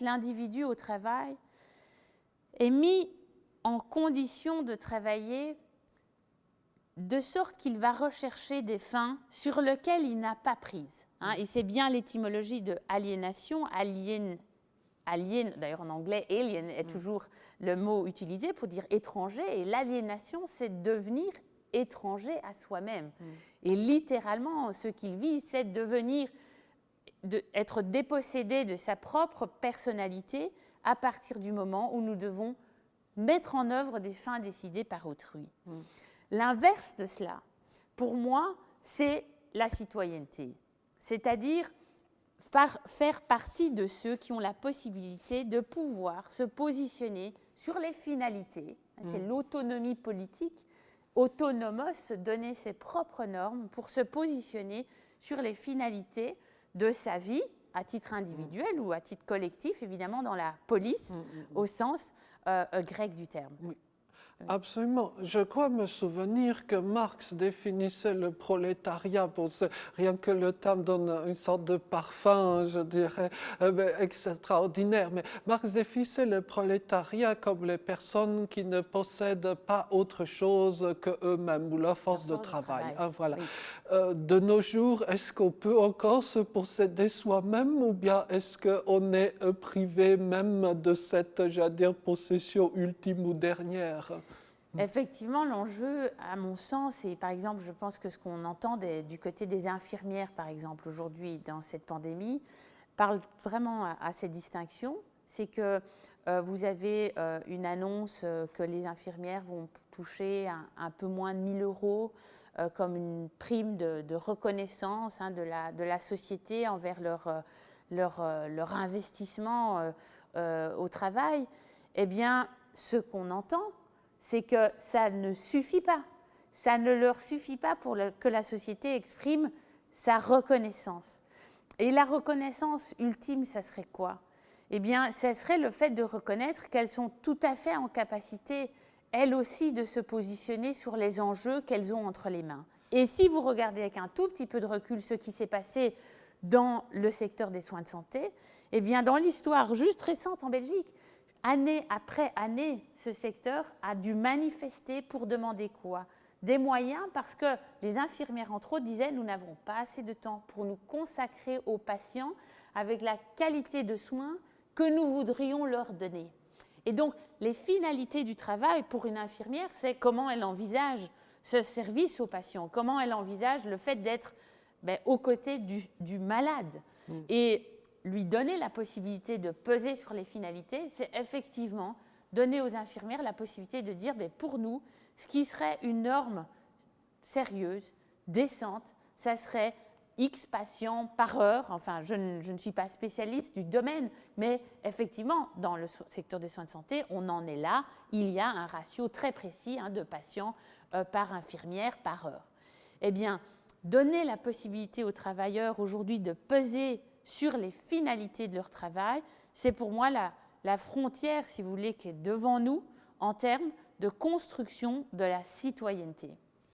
l'individu au travail est mis en condition de travailler de sorte qu'il va rechercher des fins sur lesquelles il n'a pas prise. Et c'est bien l'étymologie de aliénation, alien, d'ailleurs en anglais, alien est toujours le mot utilisé pour dire étranger, et l'aliénation, c'est devenir étranger à soi-même. Et littéralement, ce qu'il vit, c'est être dépossédé de sa propre personnalité à partir du moment où nous devons mettre en œuvre des fins décidées par autrui. L'inverse de cela, pour moi, c'est la citoyenneté, c'est-à-dire faire partie de ceux qui ont la possibilité de pouvoir se positionner sur les finalités. C'est l'autonomie politique, autonomos, donner ses propres normes pour se positionner sur les finalités de sa vie, à titre individuel ou à titre collectif, évidemment dans la police, au sens grec du terme. Absolument. Je crois me souvenir que Marx définissait le prolétariat, rien que le terme donne une sorte de parfum, je dirais, extraordinaire. Mais Marx définissait le prolétariat comme les personnes qui ne possèdent pas autre chose qu'eux-mêmes ou leur force de travail. Voilà. Oui. De nos jours, est-ce qu'on peut encore se posséder soi-même ou bien est-ce qu'on est privé même de cette, j'allais dire, possession ultime ou dernière ? Effectivement, l'enjeu, à mon sens, et par exemple, je pense que ce qu'on entend du côté des infirmières, par exemple, aujourd'hui, dans cette pandémie, parle vraiment à ces distinctions. C'est que vous avez une annonce que les infirmières vont toucher un peu moins de 1 000 euros comme une prime de reconnaissance de la société envers leur investissement au travail. Eh bien, ce qu'on entend, c'est que ça ne suffit pas. Ça ne leur suffit pas pour que la société exprime sa reconnaissance. Et la reconnaissance ultime, ça serait quoi? Eh bien, ça serait le fait de reconnaître qu'elles sont tout à fait en capacité, elles aussi, de se positionner sur les enjeux qu'elles ont entre les mains. Et si vous regardez avec un tout petit peu de recul ce qui s'est passé dans le secteur des soins de santé, eh bien, dans l'histoire juste récente en Belgique, année après année, ce secteur a dû manifester pour demander quoi? Des moyens, parce que les infirmières, entre autres, disaient « nous n'avons pas assez de temps pour nous consacrer aux patients avec la qualité de soins que nous voudrions leur donner ». Et donc, les finalités du travail pour une infirmière, c'est comment elle envisage ce service aux patients, comment elle envisage le fait d'être aux côtés du malade. Et lui donner la possibilité de peser sur les finalités, c'est effectivement donner aux infirmières la possibilité de dire pour nous, ce qui serait une norme sérieuse, décente, ça serait X patients par heure. Enfin, je ne suis pas spécialiste du domaine, mais effectivement, dans le secteur des soins de santé, on en est là. Il y a un ratio très précis de patients par infirmière par heure. Eh bien, donner la possibilité aux travailleurs aujourd'hui de peser sur les finalités de leur travail, c'est pour moi la frontière, si vous voulez, qui est devant nous en termes de construction de la citoyenneté.